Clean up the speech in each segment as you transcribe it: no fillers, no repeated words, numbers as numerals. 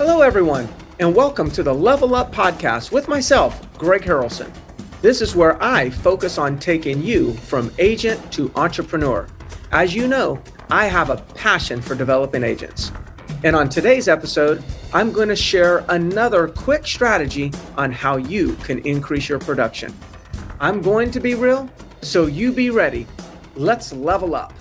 Hello, everyone, and welcome to the Level Up Podcast with myself, Greg Harrelson. This is where I focus on taking you from agent to entrepreneur. As you know, I have a passion for developing agents. And on today's episode, I'm going to share another quick strategy on how you can increase your production. I'm going to be real, so you be ready. Let's level up.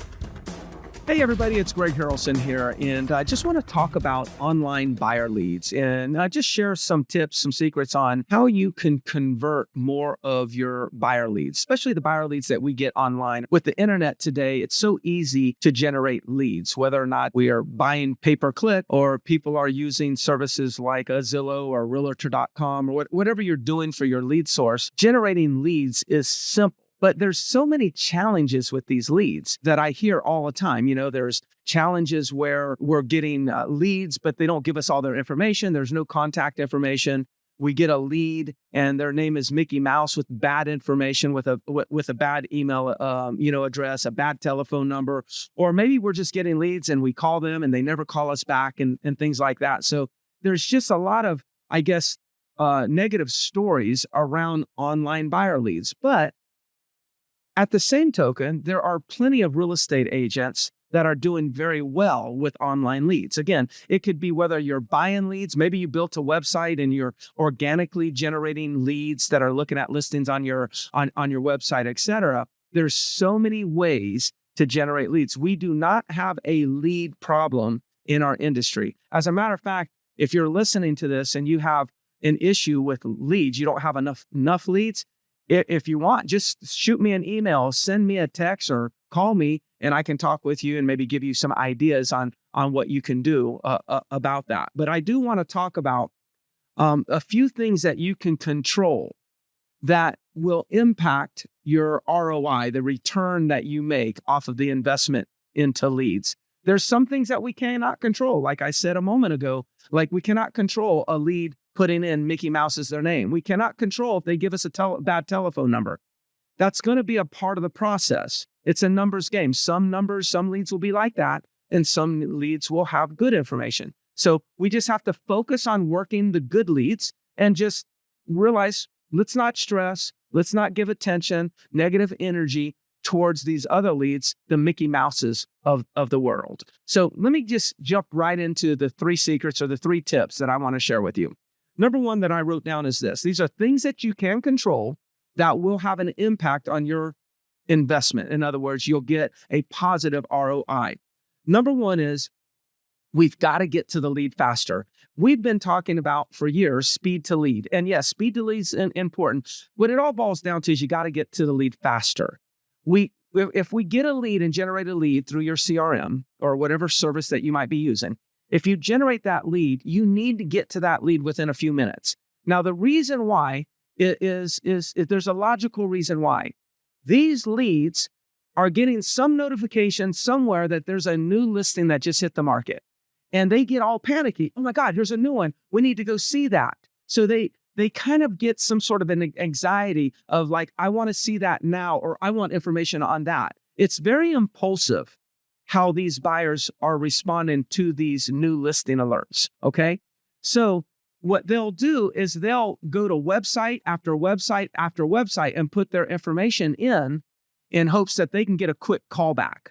Hey everybody, it's Greg Harrelson here, and I just want to talk about online buyer leads and just share some tips, some secrets on how you can convert more of your buyer leads, especially the buyer leads that we get online. With the internet today, it's so easy to generate leads, whether or not we are buying pay-per-click or people are using services like Zillow or Realtor.com or whatever you're doing for your lead source. Generating leads is simple. But there's so many challenges with these leads that I hear all the time. You know, there's challenges where we're getting leads, but they don't give us all their information. There's no contact information. We get a lead and their name is Mickey Mouse with bad information, with a bad email address, a bad telephone number, or maybe we're just getting leads and we call them and they never call us back and things like that. So there's just a lot of, I guess, negative stories around online buyer leads. But at the same token, there are plenty of real estate agents that are doing very well with online leads. Again, it could be whether you're buying leads, maybe you built a website and you're organically generating leads that are looking at listings on your website, etc. There's so many ways to generate leads. We do not have a lead problem in our industry. As a matter of fact, if you're listening to this and you have an issue with leads, you don't have enough leads, if you want, just shoot me an email, send me a text, or call me, and I can talk with you and maybe give you some ideas on what you can do about that. But I do want to talk about a few things that you can control that will impact your ROI, the return that you make off of the investment into leads. There's some things that we cannot control. Like I said a moment ago, like we cannot control a lead putting in Mickey Mouse as their name. We cannot control if they give us a bad telephone number. That's going to be a part of the process. It's a numbers game. Some leads will be like that, and some leads will have good information. So we just have to focus on working the good leads and just realize, let's not stress, let's not give attention, negative energy towards these other leads, the Mickey Mouses of the world. So let me just jump right into the 3 secrets or the 3 tips that I want to share with you. Number 1 that I wrote down is this. These are things that you can control that will have an impact on your investment. In other words, you'll get a positive ROI. Number 1 is we've got to get to the lead faster. We've been talking about for years, speed to lead. And yes, speed to lead is important. What it all boils down to is you got to get to the lead faster. If we get a lead and generate a lead through your CRM or whatever service that you might be using, if you generate that lead, you need to get to that lead within a few minutes. Now, the reason why is there's a logical reason why. These leads are getting some notification somewhere that there's a new listing that just hit the market. And they get all panicky. Oh my God, here's a new one. We need to go see that. So they kind of get some sort of an anxiety of like, I want to see that now, or I want information on that. It's very impulsive how these buyers are responding to these new listing alerts, okay? So what they'll do is they'll go to website after website after website and put their information in hopes that they can get a quick callback.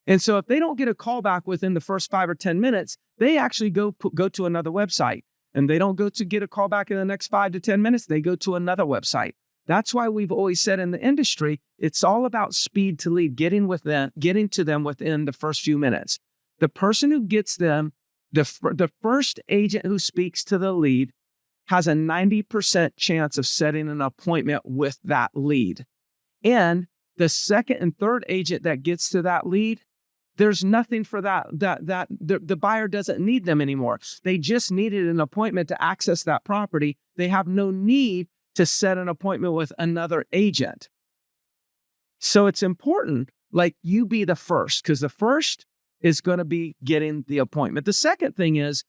And so if they don't get a callback within the first 5 or 10 minutes, they actually go to another website. And they don't go to get a callback in the next 5 to 10 minutes, they go to another website. That's why we've always said in the industry, it's all about speed to lead, getting to them within the first few minutes. The person who gets them, the first agent who speaks to the lead has a 90% chance of setting an appointment with that lead. And the second and third agent that gets to that lead, there's nothing for the buyer doesn't need them anymore. They just needed an appointment to access that property. They have no need to set an appointment with another agent. So it's important, like you be the first, because the first is going to be getting the appointment. The second thing is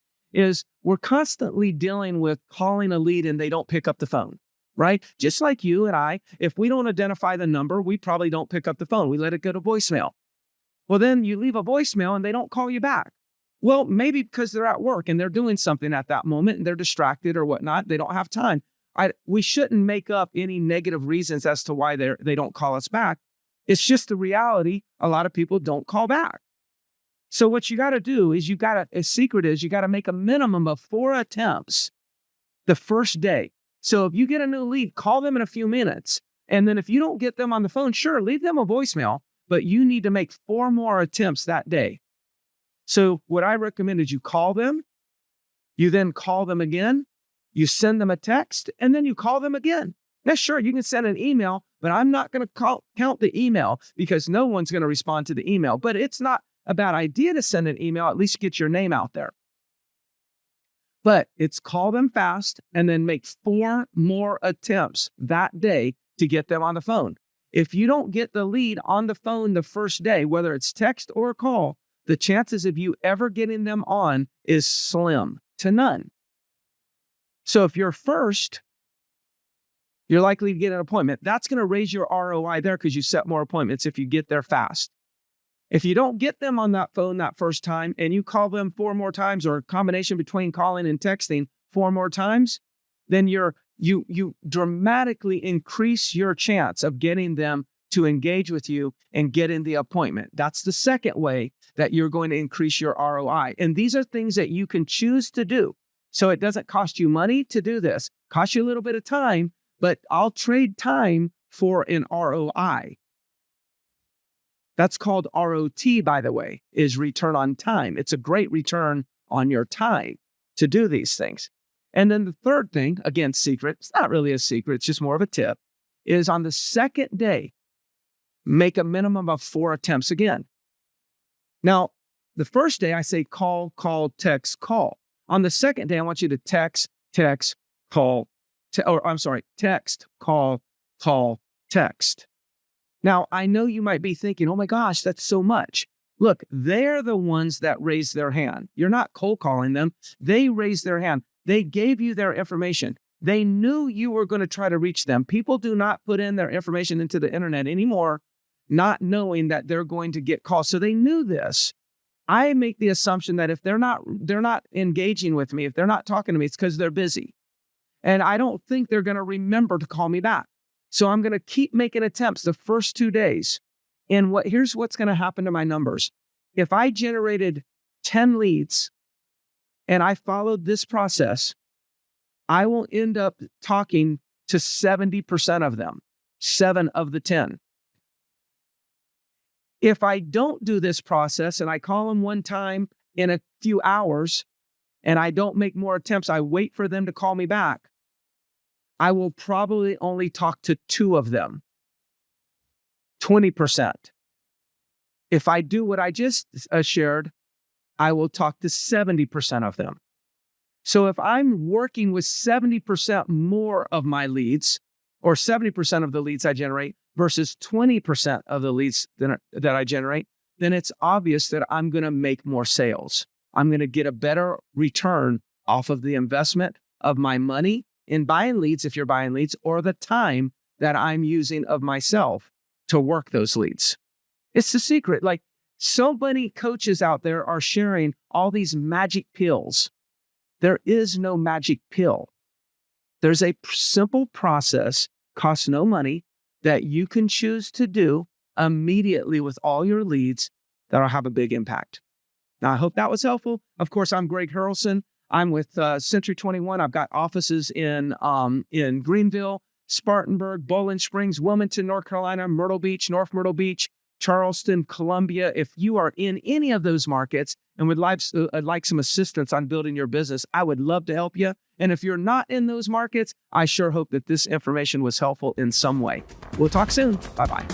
we're constantly dealing with calling a lead and they don't pick up the phone, right? Just like you and I, if we don't identify the number, we probably don't pick up the phone. We let it go to voicemail. Well, then you leave a voicemail and they don't call you back. Well, maybe because they're at work and they're doing something at that moment and they're distracted or whatnot. They don't have time. We shouldn't make up any negative reasons as to why they don't call us back. It's just the reality. A lot of people don't call back. So what you got to do is a secret is you got to make a minimum of 4 attempts the first day. So if you get a new lead, call them in a few minutes. And then if you don't get them on the phone, sure, leave them a voicemail, but you need to make 4 more attempts that day. So what I recommend is you call them, you then call them again, you send them a text, and then you call them again. Now, sure, you can send an email, but I'm not going to count the email because no one's going to respond to the email. But it's not a bad idea to send an email, at least get your name out there. But it's call them fast and then make 4 more attempts that day to get them on the phone. If you don't get the lead on the phone the first day, whether it's text or a call, the chances of you ever getting them on is slim to none. So if you're first, you're likely to get an appointment. That's going to raise your ROI there because you set more appointments if you get there fast. If you don't get them on that phone that first time and you call them 4 more times or a combination between calling and texting 4 more times, then you dramatically increase your chance of getting them to engage with you and get in the appointment. That's the second way that you're going to increase your ROI. And these are things that you can choose to do. So it doesn't cost you money to do this. Cost you a little bit of time, but I'll trade time for an ROI. That's called ROT, by the way, is return on time. It's a great return on your time to do these things. And then the third thing, again, secret, it's not really a secret, it's just more of a tip, is on the second day, make a minimum of 4 attempts again. Now, the first day I say call, text, call. On the second day, I want you to text, call, text, call, text. Now, I know you might be thinking, oh my gosh, that's so much. Look, they're the ones that raise their hand. You're not cold calling them. They raised their hand. They gave you their information. They knew you were going to try to reach them. People do not put in their information into the internet anymore, not knowing that they're going to get calls. So they knew this. I make the assumption that if they're not engaging with me, if they're not talking to me, it's because they're busy. And I don't think they're going to remember to call me back. So I'm going to keep making attempts the first 2 days. And here's what's going to happen to my numbers. If I generated 10 leads and I followed this process, I will end up talking to 70% of them, 7 of the 10. If I don't do this process and I call them one time in a few hours and I don't make more attempts, I wait for them to call me back, I will probably only talk to 2 of them, 20%. If I do what I just shared, I will talk to 70% of them. So if I'm working with 70% more of my leads, or 70% of the leads I generate versus 20% of the leads that I generate, then it's obvious that I'm going to make more sales. I'm going to get a better return off of the investment of my money in buying leads, if you're buying leads, or the time that I'm using of myself to work those leads. It's the secret. Like, so many coaches out there are sharing all these magic pills. There is no magic pill. There's a simple process, costs no money, that you can choose to do immediately with all your leads that'll have a big impact. Now, I hope that was helpful. Of course, I'm Greg Harrelson. I'm with Century 21. I've got offices in Greenville, Spartanburg, Bowling Springs, Wilmington, North Carolina, Myrtle Beach, North Myrtle Beach, Charleston, Columbia. If you are in any of those markets and would like some assistance on building your business, I would love to help you. And if you're not in those markets, I sure hope that this information was helpful in some way. We'll talk soon. Bye-bye.